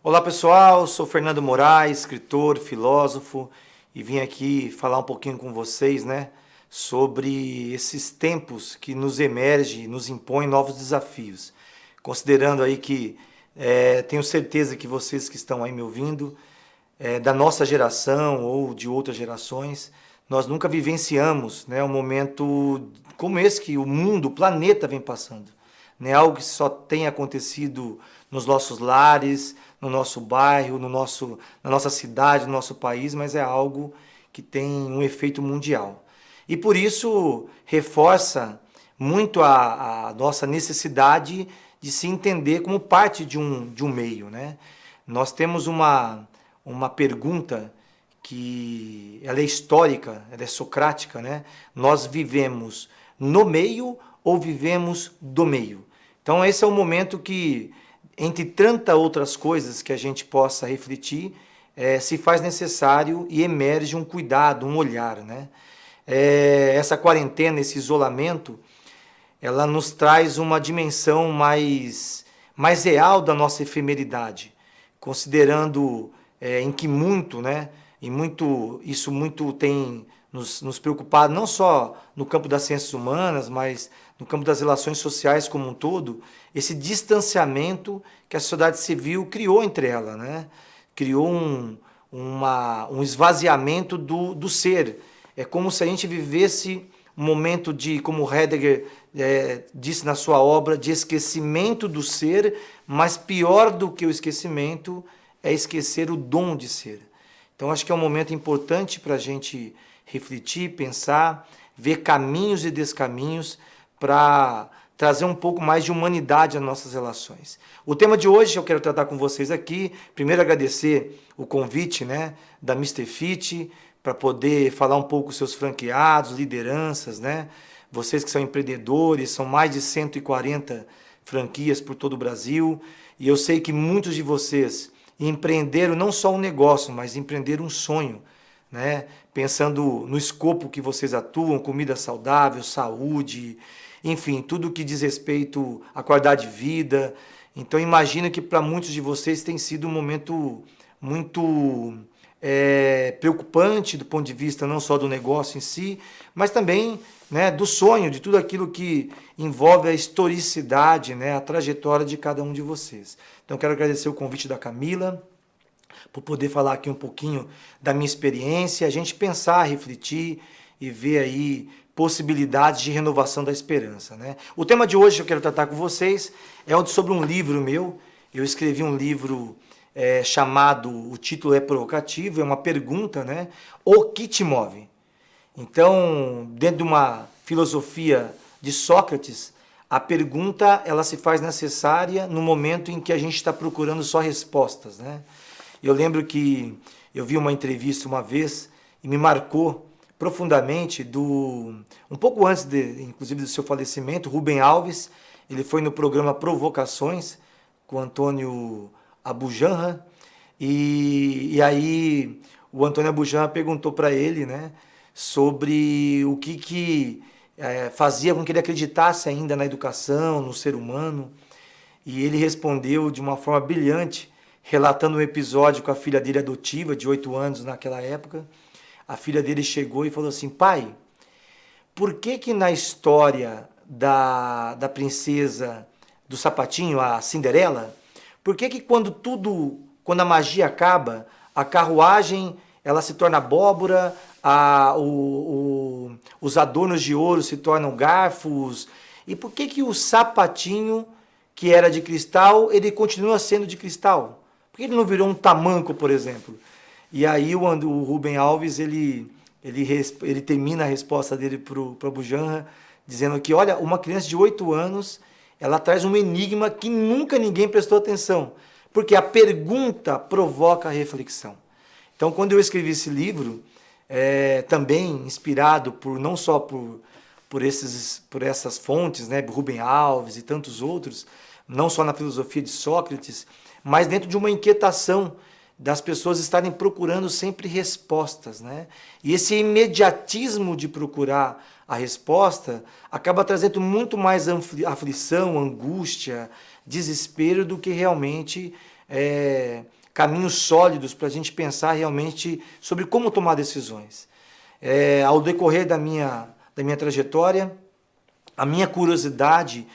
Olá pessoal, sou Fernando Moraes, escritor, filósofo e vim aqui falar um pouquinho com vocês, sobre esses tempos que nos emerge, nos impõem novos desafios. Considerando aí que tenho certeza que vocês que estão aí me ouvindo, da nossa geração ou de outras gerações, nós nunca vivenciamos, um momento como esse que o mundo, o planeta vem passando. Algo que só tem acontecido nos nossos lares, no nosso bairro, na nossa cidade, no nosso país, mas é algo que tem um efeito mundial. E por isso reforça muito a nossa necessidade de se entender como parte de um meio. Nós temos uma pergunta que ela é histórica, ela é socrática. Nós vivemos no meio ou vivemos do meio? Então esse é o momento que, entre tantas outras coisas que a gente possa refletir, se faz necessário e emerge um cuidado, um olhar. Essa quarentena, esse isolamento, ela nos traz uma dimensão mais real da nossa efemeridade, considerando em que isso muito tem nos preocupado, não só no campo das ciências humanas, mas no campo das relações sociais como um todo, esse distanciamento que a sociedade civil criou entre ela. Criou um esvaziamento do ser. É como se a gente vivesse um momento de, como Heidegger disse na sua obra, de esquecimento do ser, mas pior do que o esquecimento é esquecer o dom de ser. Então acho que é um momento importante para a gente refletir, pensar, ver caminhos e descaminhos para trazer um pouco mais de humanidade às nossas relações. O tema de hoje eu quero tratar com vocês aqui, primeiro agradecer o convite da Mr. Fit, para poder falar um pouco dos seus franqueados, lideranças, vocês que são empreendedores, são mais de 140 franquias por todo o Brasil, e eu sei que muitos de vocês empreenderam não só um negócio, mas empreenderam um sonho, pensando no escopo que vocês atuam, comida saudável, saúde, enfim, tudo que diz respeito à qualidade de vida. Então imagino que para muitos de vocês tem sido um momento muito preocupante do ponto de vista não só do negócio em si, mas também do sonho, de tudo aquilo que envolve a historicidade, a trajetória de cada um de vocês. Então quero agradecer o convite da Camila, por poder falar aqui um pouquinho da minha experiência, a gente pensar, refletir e ver aí possibilidades de renovação da esperança. O tema de hoje que eu quero tratar com vocês é sobre um livro meu. Eu escrevi um livro chamado, o título é provocativo, é uma pergunta, o que te move? Então, dentro de uma filosofia de Sócrates, a pergunta ela se faz necessária no momento em que a gente está procurando só respostas. Eu lembro que eu vi uma entrevista uma vez e me marcou profundamente, um pouco antes, inclusive, do seu falecimento, Rubem Alves. Ele foi no programa Provocações com Antônio Abujamra, e aí o Antônio Abujamra perguntou para ele sobre o que fazia com que ele acreditasse ainda na educação, no ser humano, e ele respondeu de uma forma brilhante, relatando um episódio com a filha dele adotiva, de 8 anos naquela época. A filha dele chegou e falou assim: pai, por que na história da princesa do sapatinho, a Cinderela, por que quando a magia acaba, a carruagem ela se torna abóbora, os adornos de ouro se tornam garfos, e por que o sapatinho, que era de cristal, ele continua sendo de cristal? Por que ele não virou um tamanco, por exemplo? E aí o Rubem Alves, ele termina a resposta dele para o Abujamra, dizendo que, olha, uma criança de 8 anos, ela traz um enigma que nunca ninguém prestou atenção, porque a pergunta provoca a reflexão. Então, quando eu escrevi esse livro, também inspirado não só por essas fontes, Rubem Alves e tantos outros, não só na filosofia de Sócrates, mas dentro de uma inquietação das pessoas estarem procurando sempre respostas. E esse imediatismo de procurar a resposta acaba trazendo muito mais aflição, angústia, desespero do que realmente caminhos sólidos para a gente pensar realmente sobre como tomar decisões. Ao decorrer da minha trajetória, a minha curiosidade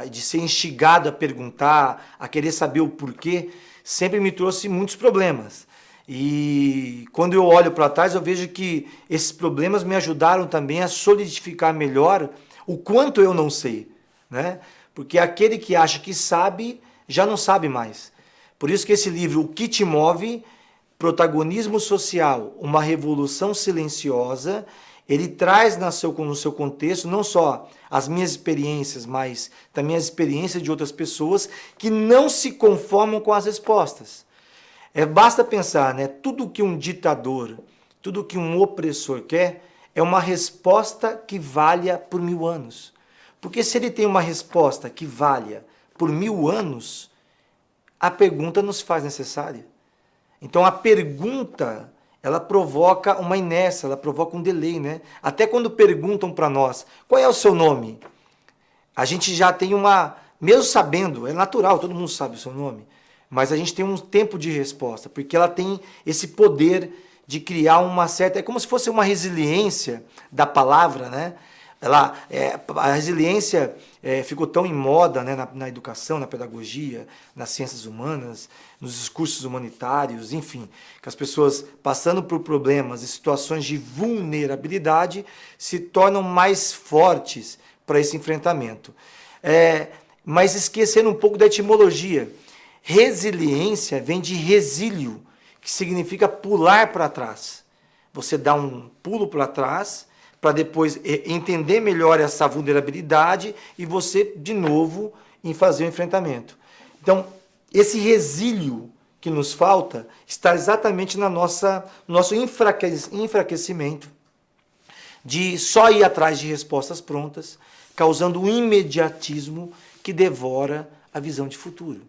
de ser instigado a perguntar, a querer saber o porquê, sempre me trouxe muitos problemas. E quando eu olho para trás, eu vejo que esses problemas me ajudaram também a solidificar melhor o quanto eu não sei, né? Porque aquele que acha que sabe, já não sabe mais. Por isso que esse livro, O que te move, protagonismo social, uma revolução silenciosa, ele traz no seu contexto não só as minhas experiências, mas também as experiências de outras pessoas que não se conformam com as respostas. Basta pensar, né? Tudo que um ditador, tudo que um opressor quer é uma resposta que valha por 1000 anos. Porque se ele tem uma resposta que valha por 1000 anos, a pergunta nos faz necessária. Então a pergunta, ela provoca uma inércia, ela provoca um delay, né? Até quando perguntam para nós, qual é o seu nome? A gente já tem mesmo sabendo, é natural, todo mundo sabe o seu nome, mas a gente tem um tempo de resposta, porque ela tem esse poder de criar uma certa, é como se fosse uma resiliência da palavra, né? A resiliência ficou tão em moda, né, na educação, na pedagogia, nas ciências humanas, nos discursos humanitários, enfim, que as pessoas passando por problemas e situações de vulnerabilidade se tornam mais fortes para esse enfrentamento. Mas esquecendo um pouco da etimologia. Resiliência vem de resílio, que significa pular para trás. Você dá um pulo para trás para depois entender melhor essa vulnerabilidade e você, de novo, em fazer o enfrentamento. Então, esse resílio que nos falta está exatamente no nosso enfraquecimento de só ir atrás de respostas prontas, causando um imediatismo que devora a visão de futuro.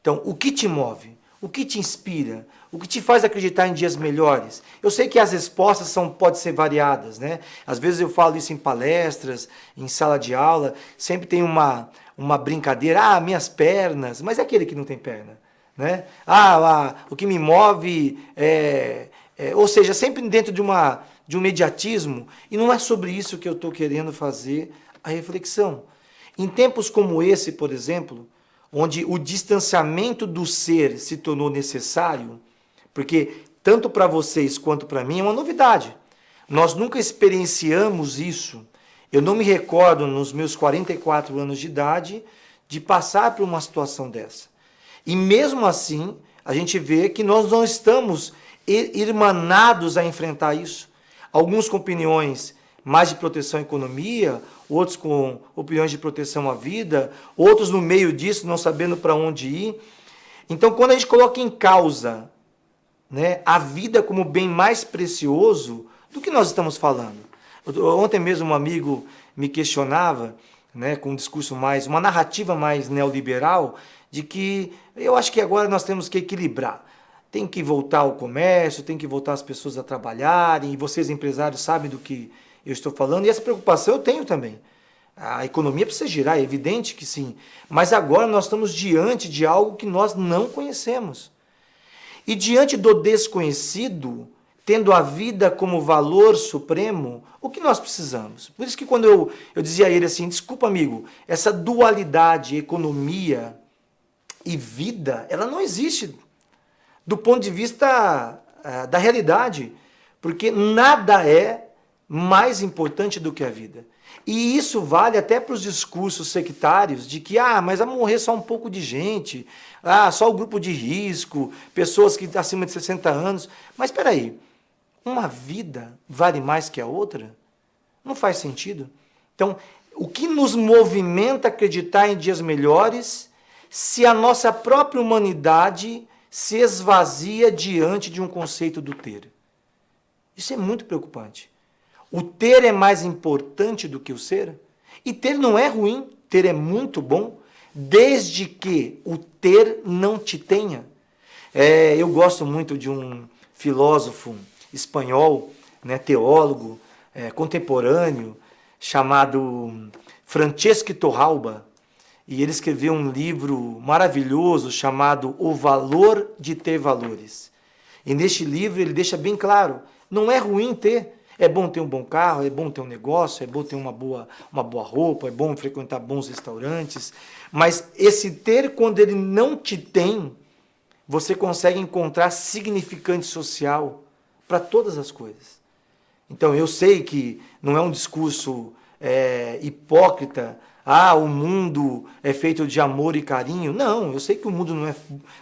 Então, o que te move? O que te inspira? O que te faz acreditar em dias melhores? Eu sei que as respostas podem ser variadas, né? Às vezes eu falo isso em palestras, em sala de aula, sempre tem uma brincadeira, minhas pernas, mas é aquele que não tem perna, né? O que me move ou seja, sempre dentro de um mediatismo, e não é sobre isso que eu estou querendo fazer a reflexão. Em tempos como esse, por exemplo, onde o distanciamento do ser se tornou necessário, porque tanto para vocês quanto para mim é uma novidade. Nós nunca experienciamos isso. Eu não me recordo, nos meus 44 anos de idade, de passar por uma situação dessa. E mesmo assim, a gente vê que nós não estamos irmanados a enfrentar isso. Alguns com opiniões mais de proteção à economia, outros com opiniões de proteção à vida, outros no meio disso, não sabendo para onde ir. Então, quando a gente coloca em causa, né, a vida como bem mais precioso, do que nós estamos falando? Ontem mesmo um amigo me questionava, né, com um discurso uma narrativa mais neoliberal, de que eu acho que agora nós temos que equilibrar. Tem que voltar ao comércio, tem que voltar as pessoas a trabalharem, e vocês empresários sabem do que eu estou falando, e essa preocupação eu tenho também. A economia precisa girar, é evidente que sim. Mas agora nós estamos diante de algo que nós não conhecemos. E diante do desconhecido, tendo a vida como valor supremo, o que nós precisamos? Por isso que quando eu dizia a ele assim, desculpa amigo, essa dualidade, economia e vida, ela não existe do ponto de vista da realidade, porque nada é mais importante do que a vida. E isso vale até para os discursos sectários de que, mas vai morrer só um pouco de gente, só o grupo de risco, pessoas que estão acima de 60 anos. Mas espera aí, uma vida vale mais que a outra? Não faz sentido. Então, o que nos movimenta a acreditar em dias melhores se a nossa própria humanidade se esvazia diante de um conceito do ter? Isso é muito preocupante. O ter é mais importante do que o ser? E ter não é ruim, ter é muito bom, desde que o ter não te tenha. Eu gosto muito de um filósofo espanhol, né, teólogo, contemporâneo, chamado Francesc Torralba. e ele escreveu um livro maravilhoso chamado O Valor de Ter Valores. E neste livro ele deixa bem claro, não é ruim ter. É bom ter um bom carro, é bom ter um negócio, é bom ter uma boa roupa, é bom frequentar bons restaurantes. Mas esse ter, quando ele não te tem, você consegue encontrar significante social para todas as coisas. Então eu sei que não é um discurso hipócrita, o mundo é feito de amor e carinho. Não, eu sei que o mundo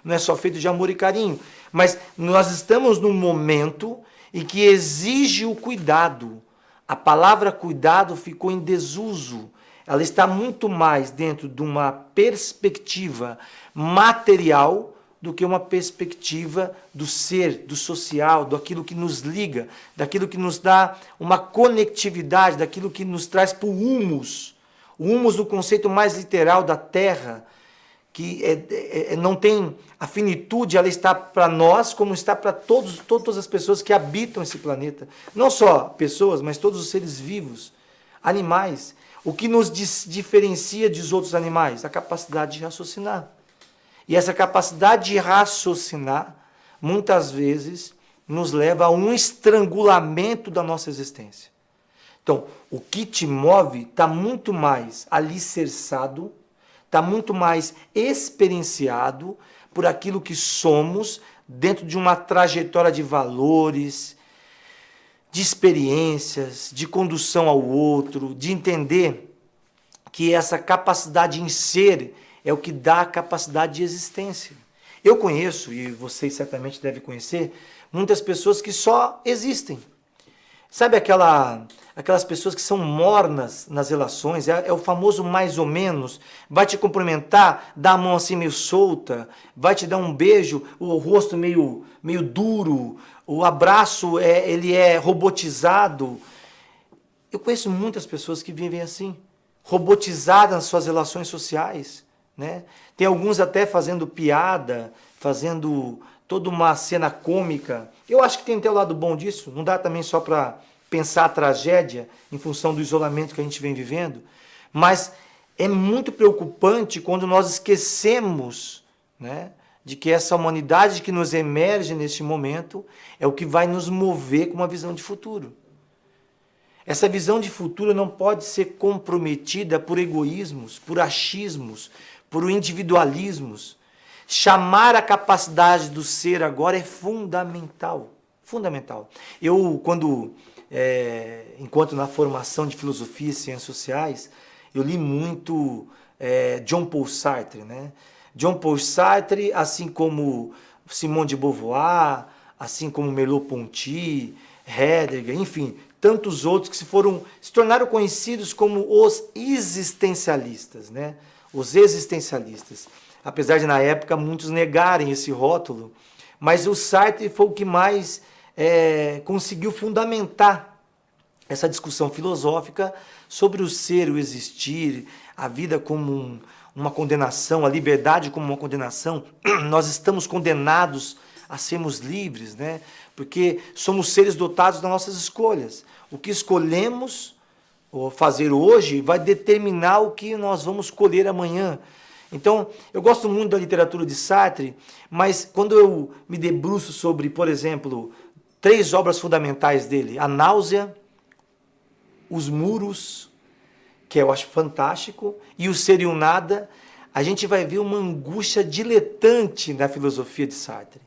não é só feito de amor e carinho. Mas nós estamos num momento e que exige o cuidado. A palavra cuidado ficou em desuso. Ela está muito mais dentro de uma perspectiva material do que uma perspectiva do ser, do social, daquilo que nos liga, daquilo que nos dá uma conectividade, daquilo que nos traz para o humus. O humus, no conceito mais literal da terra, que não tem a finitude, ela está para nós como está para todas as pessoas que habitam esse planeta. Não só pessoas, mas todos os seres vivos, animais. O que nos diferencia dos outros animais? A capacidade de raciocinar. E essa capacidade de raciocinar, muitas vezes, nos leva a um estrangulamento da nossa existência. Então, o que te move está muito mais alicerçado, está muito mais experienciado por aquilo que somos dentro de uma trajetória de valores, de experiências, de condução ao outro, de entender que essa capacidade em ser é o que dá a capacidade de existência. Eu conheço, e vocês certamente devem conhecer, muitas pessoas que só existem. Sabe aquelas pessoas que são mornas nas relações, é o famoso mais ou menos, vai te cumprimentar, dá a mão assim meio solta, vai te dar um beijo, o rosto meio duro, o abraço ele é robotizado. Eu conheço muitas pessoas que vivem assim, robotizadas nas suas relações sociais, né? Tem alguns até fazendo piada, fazendo toda uma cena cômica. Eu acho que tem até o lado bom disso, não dá também só para pensar a tragédia em função do isolamento que a gente vem vivendo, mas é muito preocupante quando nós esquecemos, né, de que essa humanidade que nos emerge neste momento é o que vai nos mover com uma visão de futuro. Essa visão de futuro não pode ser comprometida por egoísmos, por achismos, por individualismos. Chamar a capacidade do ser agora é fundamental. Fundamental. Eu, enquanto na formação de filosofia e ciências sociais, eu li muito Jean Paul Sartre, né? Jean Paul Sartre, assim como Simone de Beauvoir, assim como Merleau-Ponty, Heidegger, enfim, tantos outros que se tornaram conhecidos como os existencialistas, né? Os existencialistas. Apesar de, na época, muitos negarem esse rótulo, mas o Sartre foi o que mais conseguiu fundamentar essa discussão filosófica sobre o ser, o existir, a vida como uma condenação, a liberdade como uma condenação. Nós estamos condenados a sermos livres, né? Porque somos seres dotados das nossas escolhas. O que escolhemos fazer hoje vai determinar o que nós vamos colher amanhã. Então, eu gosto muito da literatura de Sartre, mas quando eu me debruço sobre, por exemplo, 3 obras fundamentais dele, A Náusea, Os Muros, que eu acho fantástico, e O Ser e o Nada, a gente vai ver uma angústia diletante na filosofia de Sartre.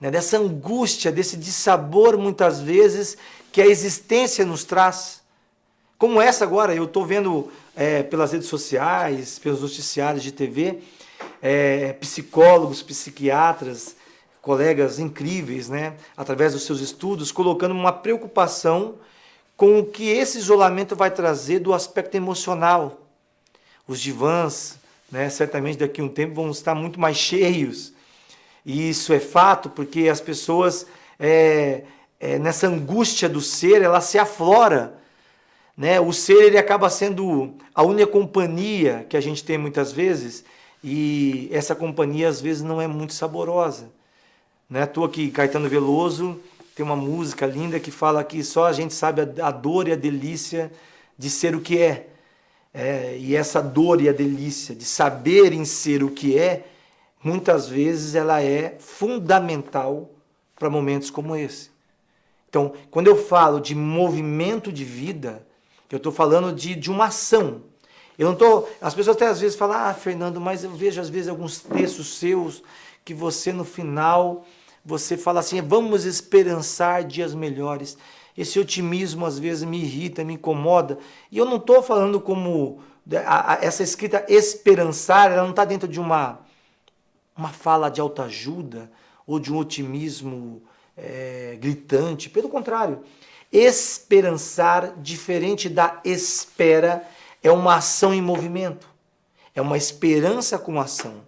Né? Dessa angústia, desse dissabor, muitas vezes, que a existência nos traz. Como essa agora, eu estou vendo pelas redes sociais, pelos noticiários de TV, psicólogos, psiquiatras, colegas incríveis, né, através dos seus estudos, colocando uma preocupação com o que esse isolamento vai trazer do aspecto emocional. Os divãs, né, certamente daqui a um tempo vão estar muito mais cheios. E isso é fato porque as pessoas, nessa angústia do ser, ela se aflora. Né? O ser ele acaba sendo a única companhia que a gente tem muitas vezes, e essa companhia às vezes não é muito saborosa. Não é à toa que Caetano Veloso tem uma música linda que fala que só a gente sabe a dor e a delícia de ser o que é. e essa dor e a delícia de saber em ser o que é, muitas vezes ela é fundamental para momentos como esse. Então, quando eu falo de movimento de vida, eu estou falando de uma ação. Eu não tô, as pessoas até às vezes falam, Fernando, mas eu vejo às vezes alguns textos seus que você no final, você fala assim, vamos esperançar dias melhores. Esse otimismo às vezes me irrita, me incomoda. E eu não estou falando como essa escrita esperançar, ela não está dentro de uma fala de autoajuda ou de um otimismo gritante. Pelo contrário, esperançar, diferente da espera, é uma ação em movimento. É uma esperança com ação.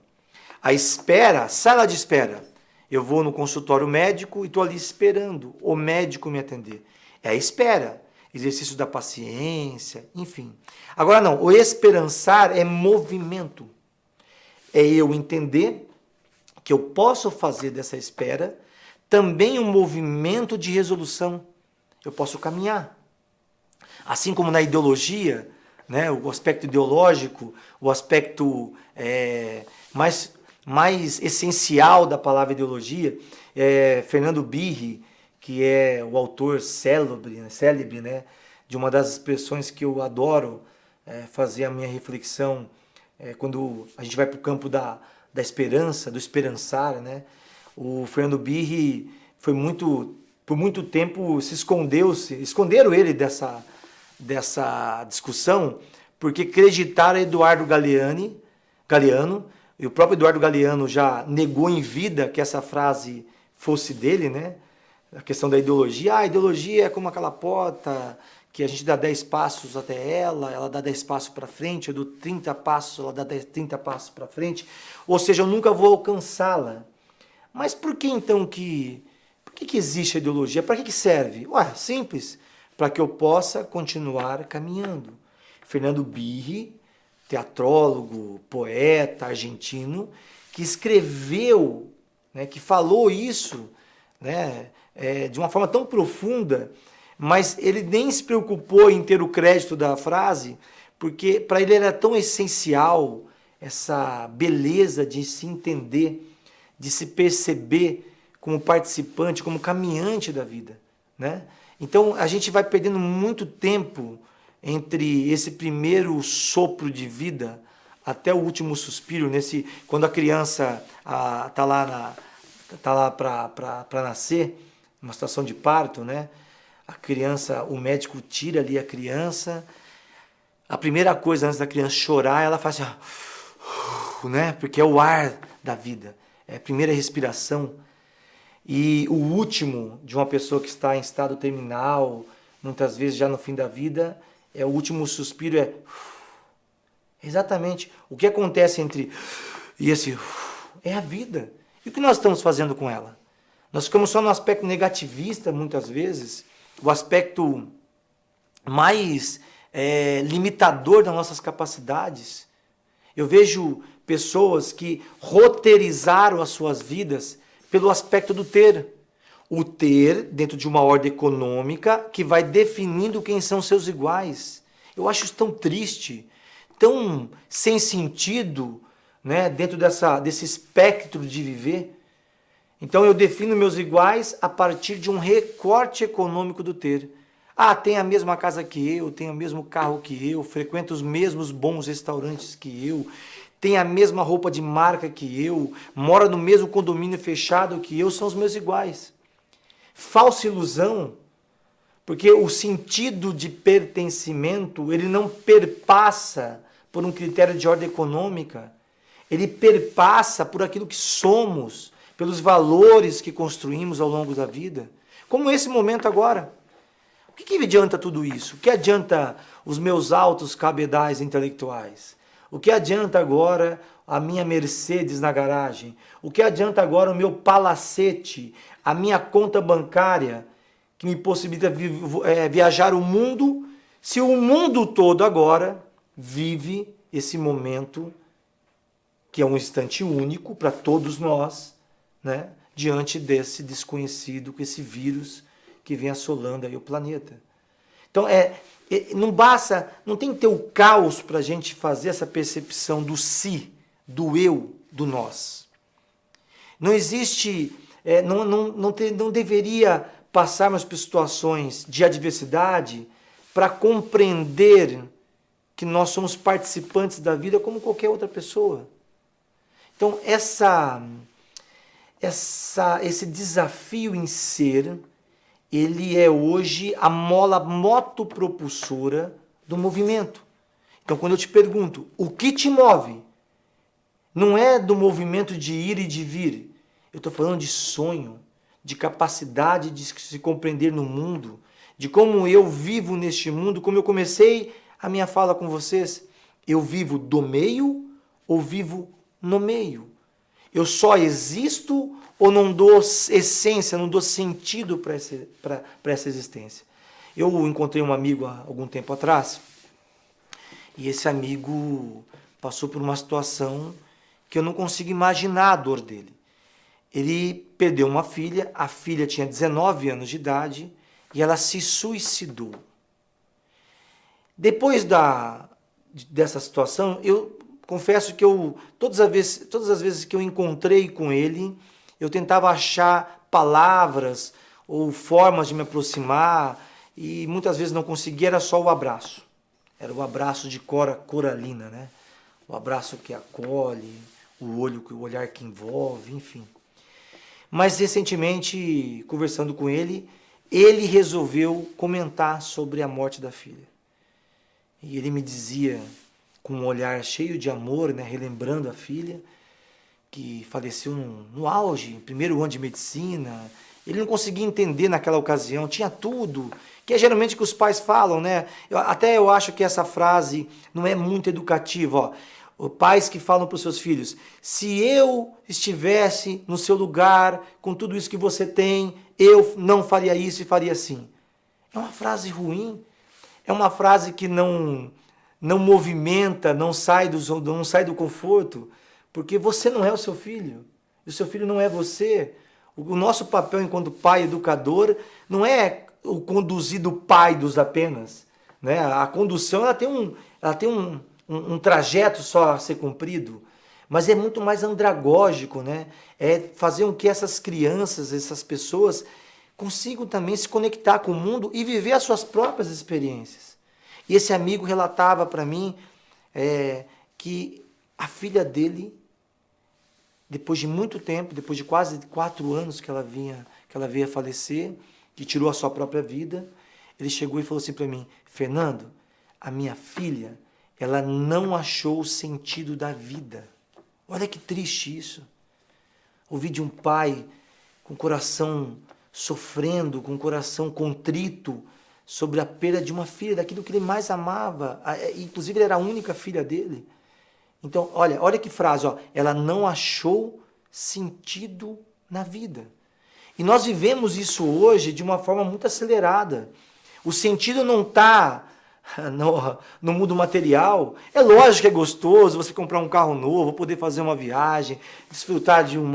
A espera, sala de espera. Eu vou no consultório médico e estou ali esperando o médico me atender. É a espera, exercício da paciência, enfim. Agora não, o esperançar é movimento. É eu entender que eu posso fazer dessa espera também um movimento de resolução. Eu posso caminhar. Assim como na ideologia, né, o aspecto ideológico, o aspecto mais essencial da palavra ideologia, Fernando Birri, que é o autor célebre, né, de uma das expressões que eu adoro fazer a minha reflexão quando a gente vai para o campo da esperança, do esperançar, né? O Fernando Birri por muito tempo esconderam ele dessa discussão, porque acreditaram Eduardo Galeano, e o próprio Eduardo Galeano já negou em vida que essa frase fosse dele, né? A questão da ideologia. A ideologia é como aquela porta que a gente dá 10 passos até ela dá 10 passos para frente, eu dou 30 passos, ela dá 30 passos para frente, ou seja, eu nunca vou alcançá-la. Mas por que então por que existe a ideologia? Para que serve? Simples, para que eu possa continuar caminhando. Fernando Birri, teatrólogo, poeta argentino, que escreveu, né, que falou isso, né, de uma forma tão profunda, mas ele nem se preocupou em ter o crédito da frase, porque para ele era tão essencial essa beleza de se entender, de se perceber como participante, como caminhante da vida, né? Então a gente vai perdendo muito tempo entre esse primeiro sopro de vida até o último suspiro, quando a criança tá lá para nascer, uma situação de parto, né? A criança, o médico tira ali a criança. A primeira coisa antes da criança chorar, ela faz assim, né? Porque é o ar da vida, é a primeira respiração. E o último de uma pessoa que está em estado terminal, muitas vezes já no fim da vida, o último suspiro exatamente o que acontece entre e esse é a vida. E o que nós estamos fazendo com ela? Nós ficamos só no aspecto negativista, muitas vezes, o aspecto mais limitador das nossas capacidades. Eu vejo pessoas que roteirizaram as suas vidas pelo aspecto do ter. O ter dentro de uma ordem econômica que vai definindo quem são seus iguais. Eu acho isso tão triste, tão sem sentido, né, dentro desse espectro de viver. Então eu defino meus iguais a partir de um recorte econômico do ter. Tem a mesma casa que eu, tem o mesmo carro que eu, frequenta os mesmos bons restaurantes que eu, tem a mesma roupa de marca que eu, mora no mesmo condomínio fechado que eu, são os meus iguais. Falsa ilusão, porque o sentido de pertencimento, ele não perpassa por um critério de ordem econômica, ele perpassa por aquilo que somos, pelos valores que construímos ao longo da vida, como esse momento agora. O que adianta tudo isso? O que adianta os meus altos cabedais intelectuais? O que adianta agora a minha Mercedes na garagem? O que adianta agora o meu palacete, a minha conta bancária, que me possibilita viajar o mundo, se o mundo todo agora vive esse momento, que é um instante único para todos nós, né, diante desse desconhecido, com esse vírus que vem assolando aí o planeta. Então, não basta, não tem que ter o caos para a gente fazer essa percepção do si, do eu, do nós. Não existe, não deveria passarmos por situações de adversidade para compreender que nós somos participantes da vida como qualquer outra pessoa. Então, esse desafio em ser, ele é hoje a mola motopropulsora do movimento. Então, quando eu te pergunto, o que te move? Não é do movimento de ir e de vir. Eu estou falando de sonho, de capacidade de se compreender no mundo, de como eu vivo neste mundo, como eu comecei a minha fala com vocês. Eu vivo do meio ou vivo no meio? Eu só existo ou não dou essência, não dou sentido para essa existência? Eu encontrei um amigo há algum tempo atrás e esse amigo passou por uma situação que eu não consigo imaginar a dor dele. Ele perdeu uma filha, a filha tinha 19 anos de idade e ela se suicidou. Depois dessa situação, eu confesso que todas as vezes que eu encontrei com ele, eu tentava achar palavras ou formas de me aproximar e muitas vezes não conseguia, era só o abraço. Era o abraço de coralina, né? O abraço que acolhe, o olhar que envolve, enfim. Mas recentemente, conversando com ele, ele resolveu comentar sobre a morte da filha. E ele me dizia, com um olhar cheio de amor, né, relembrando a filha, que faleceu no auge, primeiro ano de medicina. Ele não conseguia entender naquela ocasião, tinha tudo, que é geralmente o que os pais falam, né? Eu acho que essa frase não é muito educativa, ó. Pais que falam para os seus filhos, se eu estivesse no seu lugar, com tudo isso que você tem, eu não faria isso e faria assim. É uma frase ruim, é uma frase que não movimenta, não sai do conforto, porque você não é o seu filho, e o seu filho não é você. O nosso papel enquanto pai educador não é o conduzido paidos apenas, né? A condução ela tem um trajeto só a ser cumprido, mas é muito mais andragógico, né? É fazer com que essas crianças, essas pessoas consigam também se conectar com o mundo e viver as suas próprias experiências. E esse amigo relatava para mim que a filha dele, depois de muito tempo, depois de quase 4 anos que ela veio a falecer, que tirou a sua própria vida, ele chegou e falou assim para mim, Fernando, a minha filha, ela não achou o sentido da vida. Olha que triste isso. Ouvir de um pai com o coração sofrendo, com o coração contrito sobre a perda de uma filha, daquilo que ele mais amava. Inclusive, ele era a única filha dele. Então, olha que frase, ó. Ela não achou sentido na vida. E nós vivemos isso hoje de uma forma muito acelerada. O sentido não está no mundo material. É lógico que é gostoso você comprar um carro novo, poder fazer uma viagem, desfrutar de um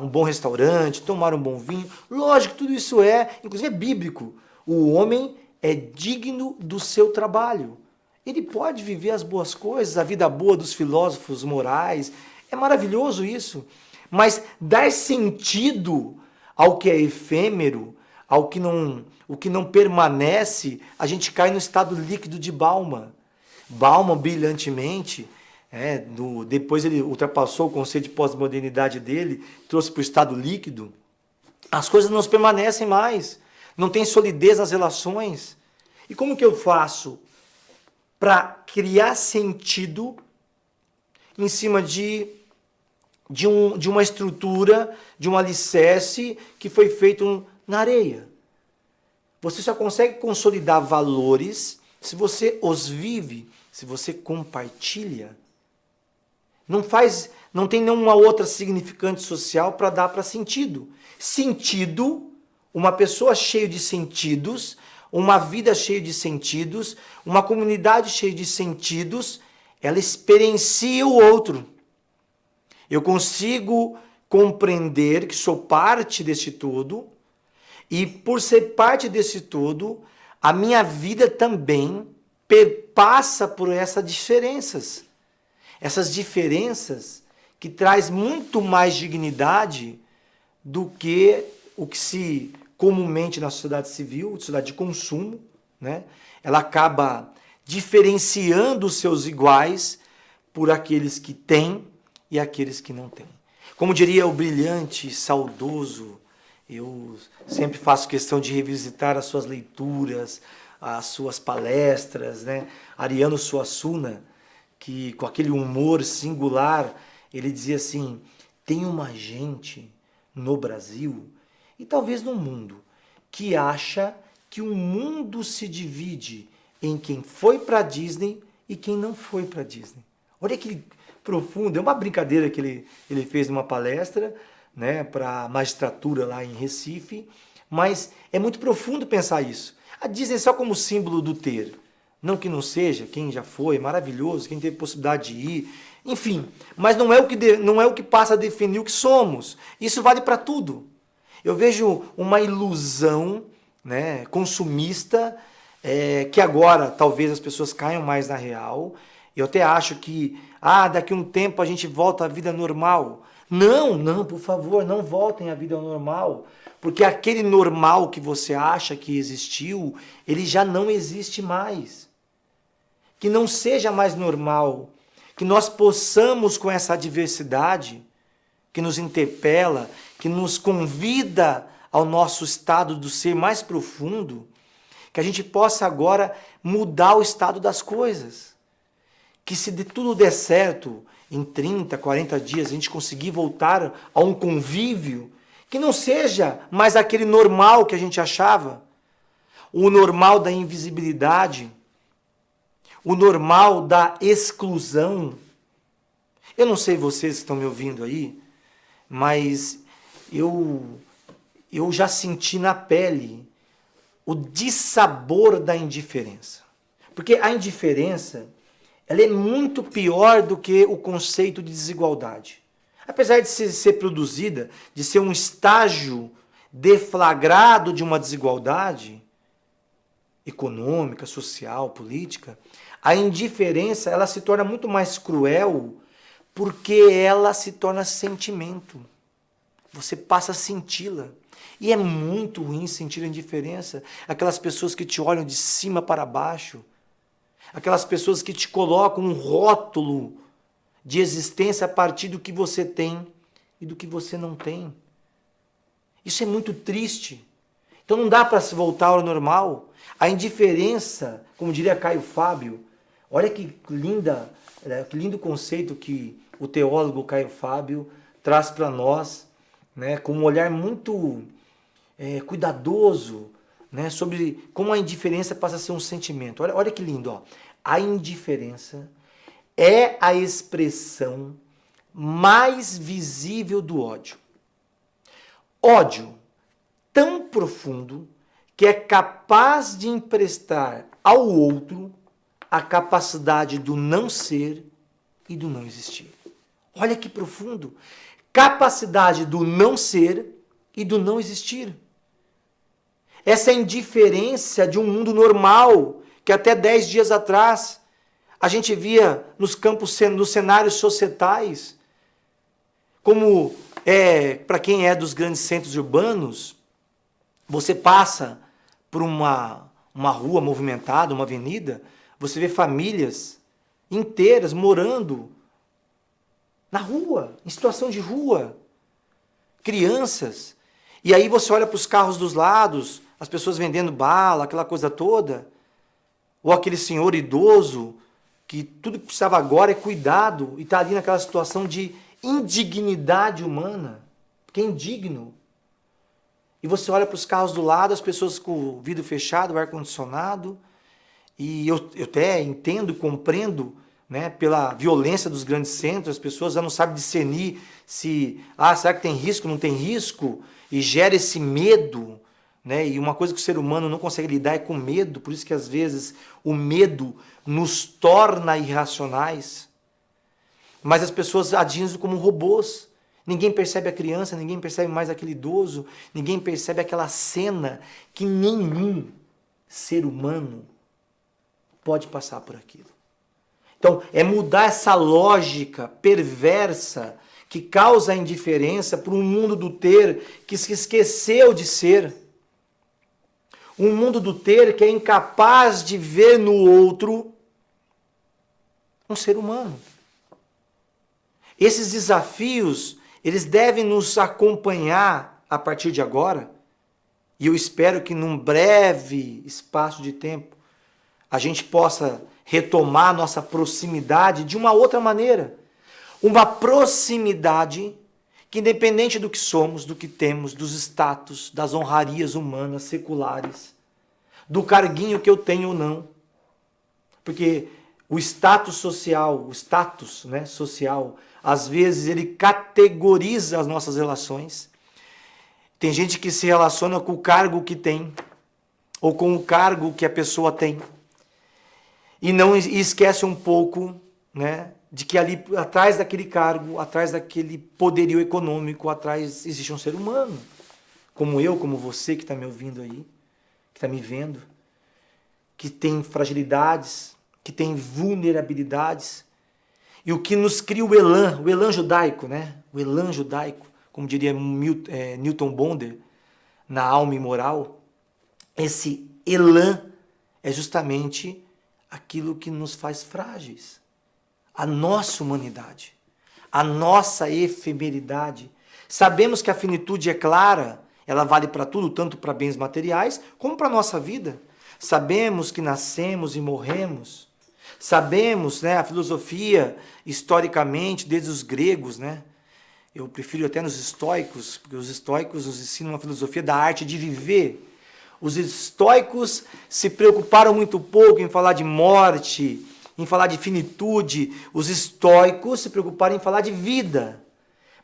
bom restaurante, tomar um bom vinho. Lógico que tudo isso inclusive é bíblico. O homem é digno do seu trabalho. Ele pode viver as boas coisas, a vida boa dos filósofos morais. É maravilhoso isso. Mas dar sentido ao que é efêmero, ao que não permanece, a gente cai no estado líquido de Bauman. Bauman, brilhantemente, depois ele ultrapassou o conceito de pós-modernidade dele, trouxe para o estado líquido. As coisas não permanecem mais, não tem solidez nas relações. E como que eu faço para criar sentido em cima de uma estrutura, de um alicerce que foi feito na areia? Você só consegue consolidar valores se você os vive, se você compartilha. Não tem nenhuma outra significante social para dar para sentido. Sentido, uma pessoa cheia de sentidos, uma vida cheia de sentidos, uma comunidade cheia de sentidos, ela experiencia o outro. Eu consigo compreender que sou parte deste todo E por ser parte desse todo, a minha vida também perpassa por essas diferenças. Essas diferenças que traz muito mais dignidade do que o que se comumente na sociedade civil, sociedade de consumo, né? Ela acaba diferenciando os seus iguais por aqueles que têm e aqueles que não têm. Como diria o brilhante, saudoso, eu sempre faço questão de revisitar as suas leituras, as suas palestras, né? Ariano Suassuna, que com aquele humor singular, ele dizia assim, tem uma gente no Brasil e talvez no mundo que acha que o mundo se divide em quem foi para a Disney e quem não foi para a Disney. Olha que profundo, é uma brincadeira que ele fez numa palestra, né, para a magistratura lá em Recife, mas é muito profundo pensar isso. A Disney é só como símbolo do ter. Não que não seja, quem já foi, maravilhoso, quem teve possibilidade de ir, enfim. Mas não é o que passa a definir o que somos. Isso vale para tudo. Eu vejo uma ilusão, né, consumista, que agora talvez as pessoas caiam mais na real. Eu até acho que daqui a um tempo a gente volta à vida normal. Não, por favor, não voltem à vida normal. Porque aquele normal que você acha que existiu, ele já não existe mais. Que não seja mais normal, que nós possamos com essa diversidade, que nos interpela, que nos convida ao nosso estado do ser mais profundo, que a gente possa agora mudar o estado das coisas. Que se tudo der certo, em 30, 40 dias, a gente conseguir voltar a um convívio, que não seja mais aquele normal que a gente achava, o normal da invisibilidade, o normal da exclusão. Eu não sei vocês que estão me ouvindo aí, mas eu já senti na pele o dissabor da indiferença. Porque a indiferença, ela é muito pior do que o conceito de desigualdade. Apesar de ser produzida, de ser um estágio deflagrado de uma desigualdade econômica, social, política, a indiferença ela se torna muito mais cruel porque ela se torna sentimento. Você passa a senti-la. E é muito ruim sentir a indiferença. Aquelas pessoas que te olham de cima para baixo. Aquelas pessoas que te colocam um rótulo de existência a partir do que você tem e do que você não tem. Isso é muito triste. Então não dá para se voltar ao normal. A indiferença, como diria Caio Fábio, olha que lindo conceito que o teólogo Caio Fábio traz para nós, né, com um olhar muito cuidadoso, né, sobre como a indiferença passa a ser um sentimento. Olha que lindo, ó. A indiferença é a expressão mais visível do ódio. Ódio tão profundo que é capaz de emprestar ao outro a capacidade do não ser e do não existir. Olha que profundo. Capacidade do não ser e do não existir. Essa indiferença de um mundo normal que até 10 dias atrás a gente via nos cenários societais, como para quem é dos grandes centros urbanos, você passa por uma rua movimentada, uma avenida, você vê famílias inteiras morando na rua, em situação de rua, crianças. E aí você olha para os carros dos lados, as pessoas vendendo bala, aquela coisa toda, ou aquele senhor idoso que tudo que precisava agora é cuidado e está ali naquela situação de indignidade humana, porque é indigno. E você olha para os carros do lado, as pessoas com o vidro fechado, o ar-condicionado, e eu até entendo, compreendo, né, pela violência dos grandes centros, as pessoas já não sabem discernir se, será que tem risco, não tem risco, e gera esse medo, né? E uma coisa que o ser humano não consegue lidar é com medo, por isso que às vezes o medo nos torna irracionais. Mas as pessoas agem como robôs. Ninguém percebe a criança, ninguém percebe mais aquele idoso, ninguém percebe aquela cena que nenhum ser humano pode passar por aquilo. Então, é mudar essa lógica perversa que causa a indiferença para um mundo do ter que se esqueceu de ser. Um mundo do ter que é incapaz de ver no outro um ser humano. Esses desafios, eles devem nos acompanhar a partir de agora, e eu espero que num breve espaço de tempo a gente possa retomar nossa proximidade de uma outra maneira. Uma proximidade que, independente do que somos, do que temos, dos status, das honrarias humanas, seculares, do carguinho que eu tenho ou não, porque o status social, social, às vezes ele categoriza as nossas relações. Tem gente que se relaciona com o cargo que tem, ou com o cargo que a pessoa tem, e esquece um pouco, né, de que ali atrás daquele cargo, atrás daquele poderio econômico, atrás existe um ser humano, como eu, como você que está me ouvindo aí, que está me vendo, que tem fragilidades, que tem vulnerabilidades, e o que nos cria o elan judaico, né? O elan judaico, como diria Newton Bonder, na Alma Imoral, esse elan é justamente aquilo que nos faz frágeis. A nossa humanidade, a nossa efemeridade. Sabemos que a finitude é clara, ela vale para tudo, tanto para bens materiais como para a nossa vida. Sabemos que nascemos e morremos. Sabemos, né, a filosofia, historicamente, desde os gregos, né? Eu prefiro até nos estoicos, porque os estoicos nos ensinam uma filosofia da arte de viver. Os estoicos se preocuparam muito pouco em falar de morte, em falar de finitude. Os estoicos se preocuparam em falar de vida.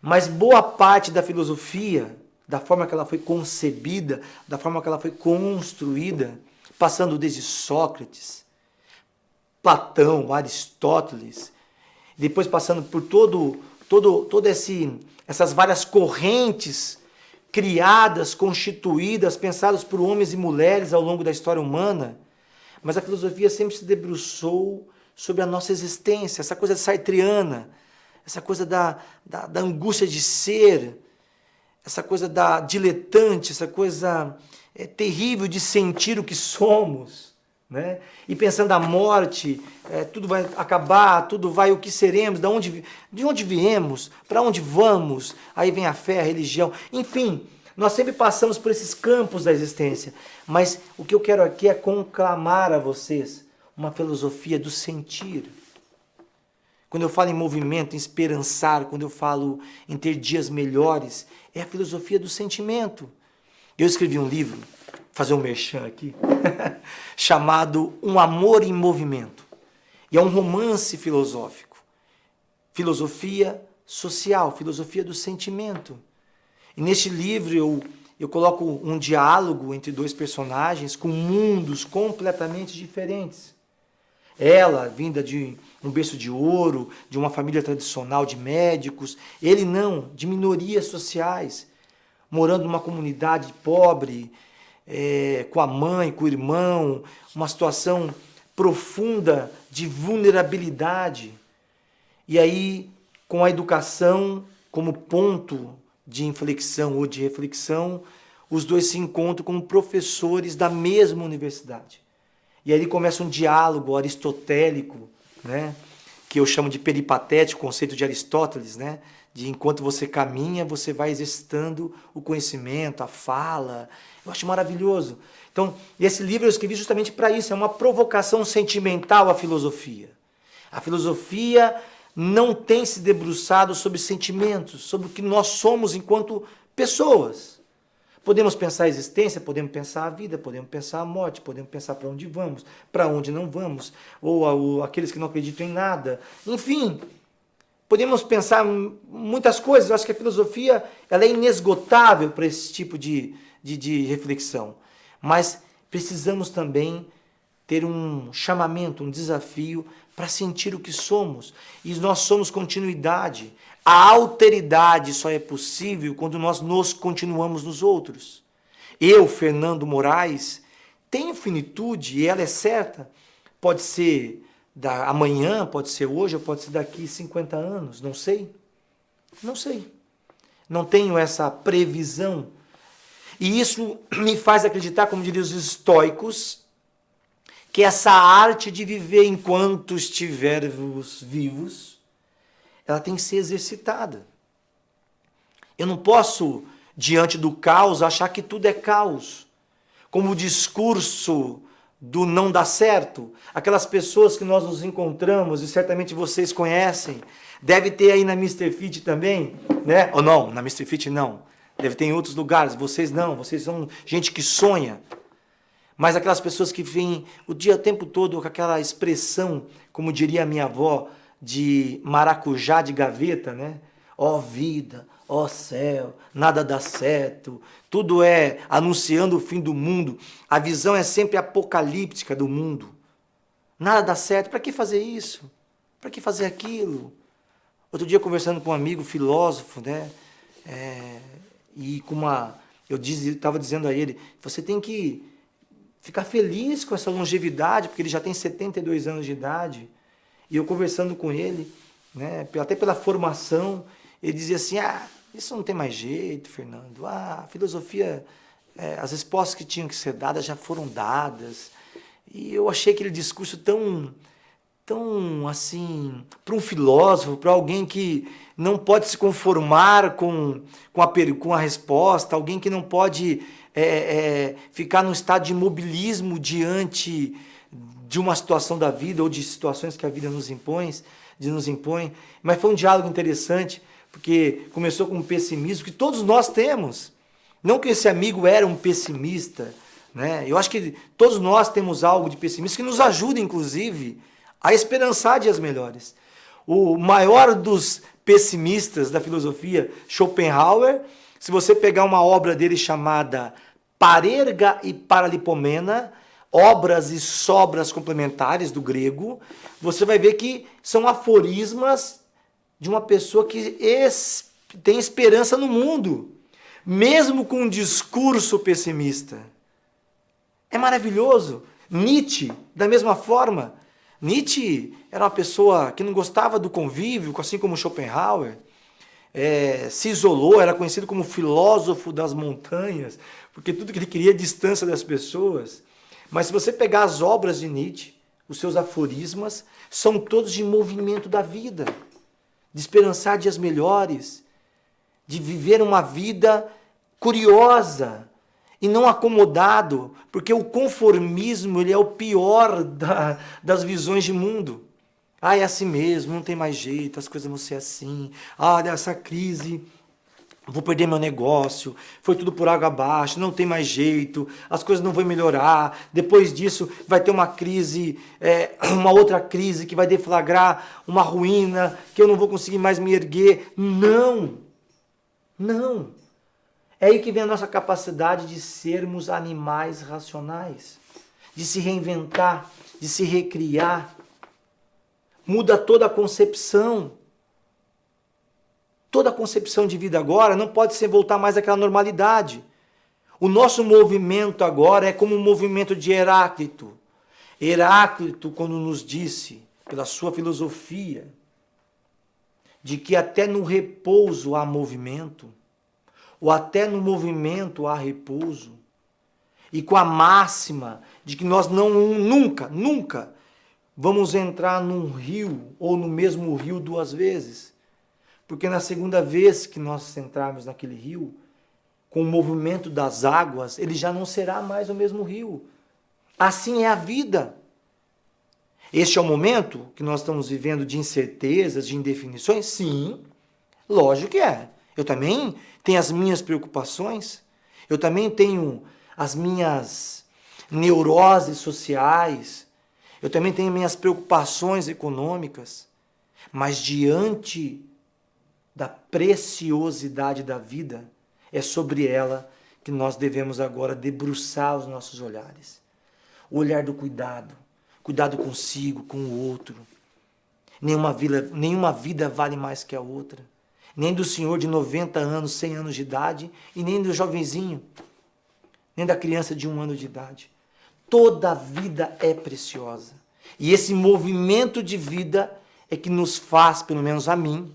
Mas boa parte da filosofia, da forma que ela foi concebida, da forma que ela foi construída, passando desde Sócrates, Platão, Aristóteles, depois passando por essas várias correntes criadas, constituídas, pensadas por homens e mulheres ao longo da história humana, mas a filosofia sempre se debruçou sobre a nossa existência, essa coisa sartreana, essa coisa da angústia de ser, essa coisa da diletante, essa coisa terrível de sentir o que somos, né? E pensando a morte, tudo vai acabar, tudo vai, o que seremos, de onde viemos, para onde vamos, aí vem a fé, a religião, enfim, nós sempre passamos por esses campos da existência, mas o que eu quero aqui é conclamar a vocês uma filosofia do sentir. Quando eu falo em movimento, em esperançar, quando eu falo em ter dias melhores, é a filosofia do sentimento. Eu escrevi um livro, vou fazer um merchan aqui, chamado Um Amor em Movimento. E é um romance filosófico. Filosofia social, filosofia do sentimento. E neste livro eu coloco um diálogo entre dois personagens com mundos completamente diferentes. Ela, vinda de um berço de ouro, de uma família tradicional de médicos. Ele não, de minorias sociais, morando numa comunidade pobre, com a mãe, com o irmão, uma situação profunda de vulnerabilidade. E aí, com a educação como ponto de inflexão ou de reflexão, os dois se encontram como professores da mesma universidade. E aí começa um diálogo aristotélico, né? Que eu chamo de peripatético, conceito de Aristóteles, né? De enquanto você caminha, você vai exercitando o conhecimento, a fala. Eu acho maravilhoso. Então, esse livro eu escrevi justamente para isso, é uma provocação sentimental à filosofia. A filosofia não tem se debruçado sobre sentimentos, sobre o que nós somos enquanto pessoas. Podemos pensar a existência, podemos pensar a vida, podemos pensar a morte, podemos pensar para onde vamos, para onde não vamos, ou aqueles que não acreditam em nada. Enfim, podemos pensar muitas coisas. Eu acho que a filosofia ela é inesgotável para esse tipo de reflexão. Mas precisamos também ter um chamamento, um desafio para sentir o que somos. E nós somos continuidade. A alteridade só é possível quando nós nos continuamos nos outros. Eu, Fernando Moraes, tenho finitude e ela é certa. Pode ser amanhã, pode ser hoje, ou pode ser daqui 50 anos, não sei. Não sei. Não tenho essa previsão. E isso me faz acreditar, como diriam os estoicos, que essa arte de viver enquanto estivermos vivos, ela tem que ser exercitada. Eu não posso, diante do caos, achar que tudo é caos. Como o discurso do não dá certo. Aquelas pessoas que nós nos encontramos, e certamente vocês conhecem, deve ter aí na Mr. Fit também, né? Ou não, na Mr. Fit não. Deve ter em outros lugares, vocês não, vocês são gente que sonha. Mas aquelas pessoas que vêm o tempo todo com aquela expressão, como diria a minha avó, de maracujá de gaveta, né? Ó vida, ó céu, nada dá certo, tudo é anunciando o fim do mundo. A visão é sempre apocalíptica do mundo. Nada dá certo, para que fazer isso? Para que fazer aquilo? Outro dia conversando com um amigo filósofo, né? E com eu estava dizendo a ele, você tem que ficar feliz com essa longevidade, porque ele já tem 72 anos de idade. E eu conversando com ele, né, até pela formação, ele dizia assim, isso não tem mais jeito, Fernando. A filosofia, as respostas que tinham que ser dadas já foram dadas. E eu achei aquele discurso tão assim, para um filósofo, para alguém que não pode se conformar com a resposta, alguém que não pode ficar num estado de imobilismo diante de uma situação da vida ou de situações que a vida nos impõe. Mas foi um diálogo interessante, porque começou com um pessimismo que todos nós temos. Não que esse amigo era um pessimista, né? Eu acho que todos nós temos algo de pessimista que nos ajuda, inclusive, a esperançar dias melhores. O maior dos pessimistas da filosofia, Schopenhauer, se você pegar uma obra dele chamada Parerga e Paralipomena, obras e sobras complementares do grego, você vai ver que são aforismas de uma pessoa que tem esperança no mundo, mesmo com um discurso pessimista. É maravilhoso. Nietzsche, da mesma forma. Nietzsche era uma pessoa que não gostava do convívio, assim como Schopenhauer, se isolou, era conhecido como filósofo das montanhas, porque tudo que ele queria é distância das pessoas. Mas se você pegar as obras de Nietzsche, os seus aforismas, são todos de movimento da vida, de esperançar dias melhores, de viver uma vida curiosa e não acomodado, porque o conformismo ele é o pior das visões de mundo. É assim mesmo, não tem mais jeito, as coisas vão ser assim. Dessa crise, vou perder meu negócio, foi tudo por água abaixo, não tem mais jeito, as coisas não vão melhorar. Depois disso vai ter uma crise, uma outra crise que vai deflagrar uma ruína, que eu não vou conseguir mais me erguer. Não! É aí que vem a nossa capacidade de sermos animais racionais, de se reinventar, de se recriar. Muda toda a concepção. Toda a concepção de vida agora não pode ser voltar mais àquela normalidade. O nosso movimento agora é como um movimento de Heráclito. Heráclito, quando nos disse, pela sua filosofia, de que até no repouso há movimento, ou até no movimento há repouso, e com a máxima de que nós nunca vamos entrar num rio ou no mesmo rio duas vezes. Porque na segunda vez que nós entrarmos naquele rio, com o movimento das águas, ele já não será mais o mesmo rio. Assim é a vida. Este é o momento que nós estamos vivendo de incertezas, de indefinições? Sim, lógico que é. Eu também tenho as minhas preocupações, eu também tenho as minhas neuroses sociais, eu também tenho minhas preocupações econômicas, mas diante da preciosidade da vida, é sobre ela que nós devemos agora debruçar os nossos olhares. O olhar do cuidado, cuidado consigo, com o outro. Nenhuma vida vale mais que a outra. nem do senhor de 90 anos, 100 anos de idade, e nem do jovenzinho, nem da criança de 1 ano de idade. Toda vida é preciosa. E esse movimento de vida é que nos faz, pelo menos a mim,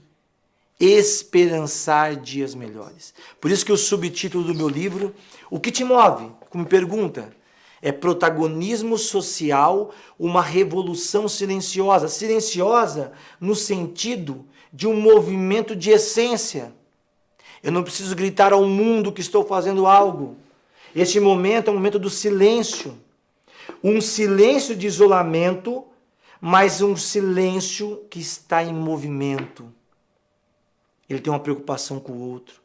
esperançar dias melhores. Por isso que o subtítulo do meu livro, O que te move? Como pergunta, é protagonismo social, uma revolução silenciosa. Silenciosa no sentido de um movimento de essência. Eu não preciso gritar ao mundo que estou fazendo algo. Este momento é um momento do silêncio. Um silêncio de isolamento, mas um silêncio que está em movimento. Ele tem uma preocupação com o outro.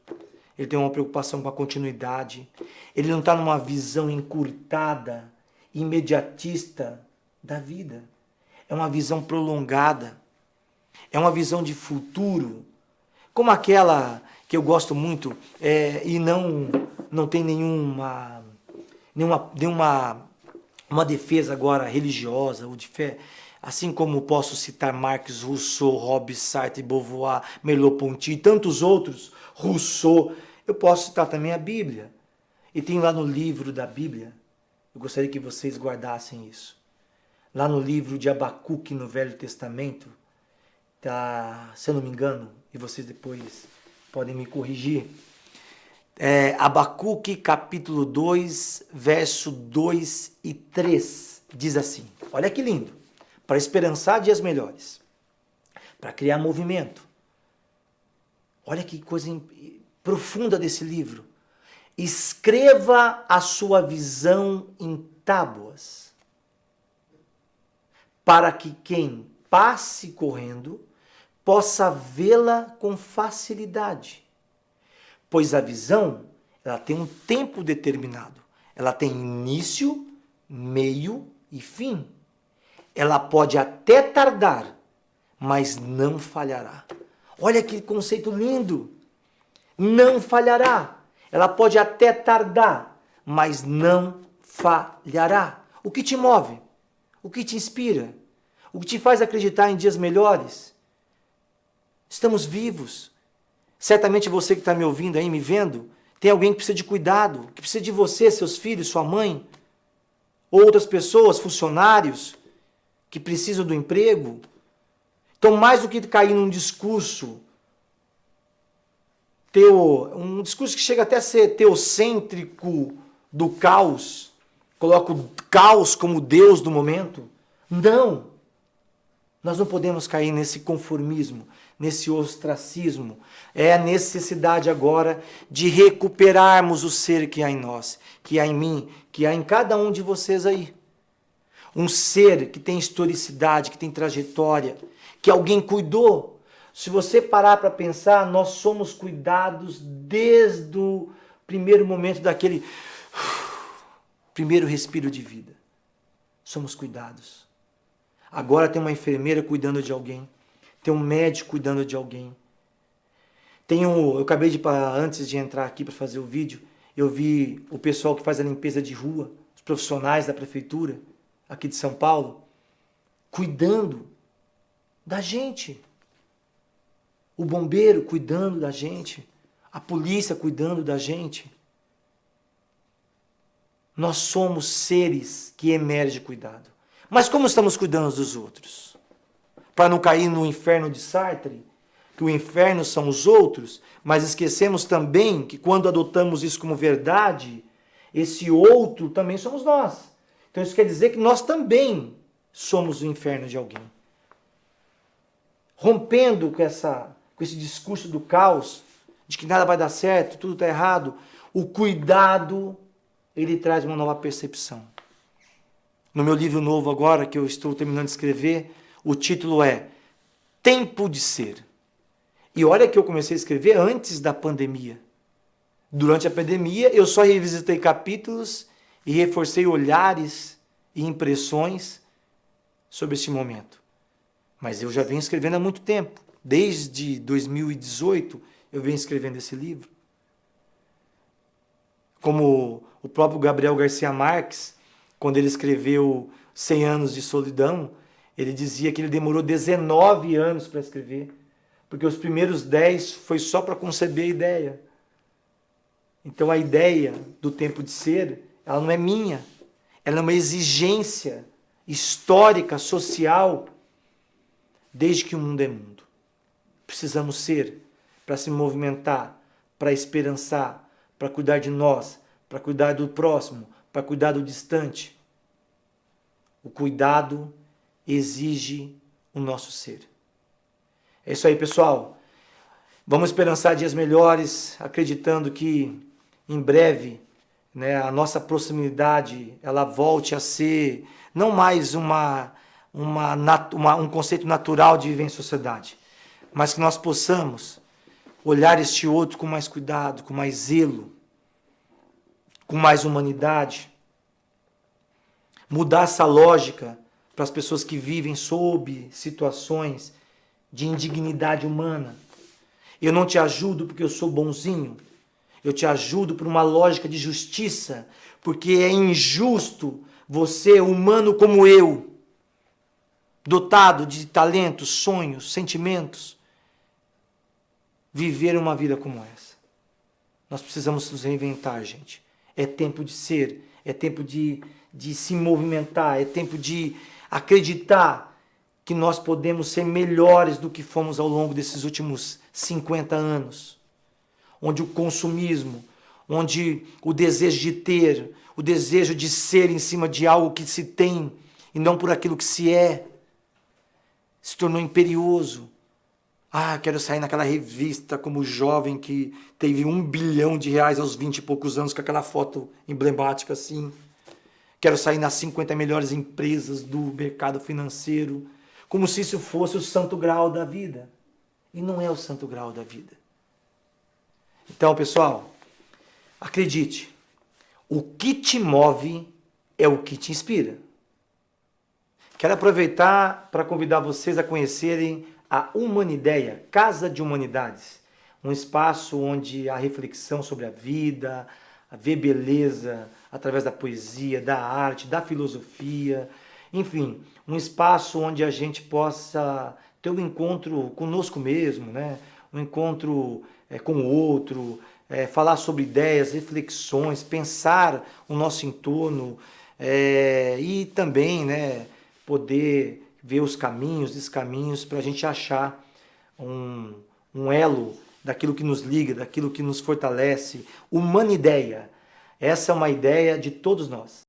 Ele tem uma preocupação com a continuidade. Ele não está numa visão encurtada, imediatista da vida. É uma visão prolongada. É uma visão de futuro. Como aquela que eu gosto muito e não tem nenhuma uma defesa agora religiosa ou de fé. Assim como posso citar Marx, Rousseau, Hobbes, Sartre, Beauvoir, Merleau-Ponty e tantos outros, Rousseau, eu posso citar também a Bíblia. E tem lá no livro da Bíblia, eu gostaria que vocês guardassem isso. Lá no livro de Abacuque, no Velho Testamento, tá, se eu não me engano, e vocês depois podem me corrigir, Abacuque capítulo 2, verso 2 e 3, diz assim, olha que lindo, para esperançar dias melhores, para criar movimento. Olha que coisa profunda desse livro. Escreva a sua visão em tábuas, para que quem passe correndo possa vê-la com facilidade. Pois a visão, ela tem um tempo determinado. Ela tem início, meio e fim. Ela pode até tardar, mas não falhará. Olha que conceito lindo. Não falhará. Ela pode até tardar, mas não falhará. O que te move? O que te inspira? O que te faz acreditar em dias melhores? Estamos vivos. Certamente você que está me ouvindo aí, me vendo, tem alguém que precisa de cuidado, que precisa de você, seus filhos, sua mãe, outras pessoas, funcionários, que precisam do emprego. Então, mais do que cair num discurso, um discurso que chega até a ser teocêntrico do caos, coloca o caos como Deus do momento. Não! Nós não podemos cair nesse conformismo, nesse ostracismo. É a necessidade agora de recuperarmos o ser que há em nós, que há em mim, que há em cada um de vocês aí. Um ser que tem historicidade, que tem trajetória, que alguém cuidou. Se você parar para pensar, nós somos cuidados desde o primeiro momento daquele primeiro respiro de vida. Somos cuidados. Agora tem uma enfermeira cuidando de alguém. Tem um médico cuidando de alguém. Eu acabei antes de entrar aqui para fazer o vídeo, eu vi o pessoal que faz a limpeza de rua, os profissionais da prefeitura, aqui de São Paulo, cuidando da gente. O bombeiro cuidando da gente. A polícia cuidando da gente. Nós somos seres que emergem cuidado. Mas como estamos cuidando dos outros? Para não cair no inferno de Sartre, que o inferno são os outros, mas esquecemos também que quando adotamos isso como verdade, esse outro também somos nós. Então isso quer dizer que nós também somos o inferno de alguém. Rompendo com esse discurso do caos, de que nada vai dar certo, tudo está errado, o cuidado, ele traz uma nova percepção. No meu livro novo agora, que eu estou terminando de escrever, o título é Tempo de Ser. E olha que eu comecei a escrever antes da pandemia. Durante a pandemia, eu só revisitei capítulos e reforcei olhares e impressões sobre este momento. Mas eu já venho escrevendo há muito tempo. Desde 2018, eu venho escrevendo esse livro. Como o próprio Gabriel Garcia Marques, quando ele escreveu 100 anos de solidão, ele dizia que ele demorou 19 anos para escrever. porque os primeiros 10 foi só para conceber a ideia. Então a ideia do tempo de ser, ela não é minha, ela é uma exigência histórica, social, desde que o mundo é mundo. Precisamos ser para se movimentar, para esperançar, para cuidar de nós, para cuidar do próximo, para cuidar do distante. O cuidado exige o nosso ser. É isso aí, pessoal. Vamos esperançar dias melhores, acreditando que em breve, né, a nossa proximidade ela volte a ser não mais um conceito natural de viver em sociedade, mas que nós possamos olhar este outro com mais cuidado, com mais zelo, com mais humanidade, mudar essa lógica para as pessoas que vivem sob situações de indignidade humana. Eu não te ajudo porque eu sou bonzinho, eu te ajudo por uma lógica de justiça, porque é injusto você, humano como eu, dotado de talentos, sonhos, sentimentos, viver uma vida como essa. Nós precisamos nos reinventar, gente. É tempo de ser, é tempo de se movimentar, é tempo de acreditar que nós podemos ser melhores do que fomos ao longo desses últimos 50 anos. Onde o consumismo, onde o desejo de ter, o desejo de ser em cima de algo que se tem e não por aquilo que se é, se tornou imperioso. Ah, quero sair naquela revista como jovem que teve R$ 1 bilhão aos 20 e poucos anos com aquela foto emblemática assim. Quero sair nas 50 melhores empresas do mercado financeiro, como se isso fosse o santo grau da vida. E não é o santo grau da vida. Então, pessoal, acredite, o que te move é o que te inspira. Quero aproveitar para convidar vocês a conhecerem a Humanideia, Casa de Humanidades, um espaço onde a reflexão sobre a vida, a ver beleza através da poesia, da arte, da filosofia, enfim, um espaço onde a gente possa ter um encontro conosco mesmo, né? Um encontro com o outro, falar sobre ideias, reflexões, pensar o nosso entorno e também, né, poder ver os caminhos, descaminhos, para a gente achar um elo daquilo que nos liga, daquilo que nos fortalece. Humanideia. Essa é uma ideia de todos nós.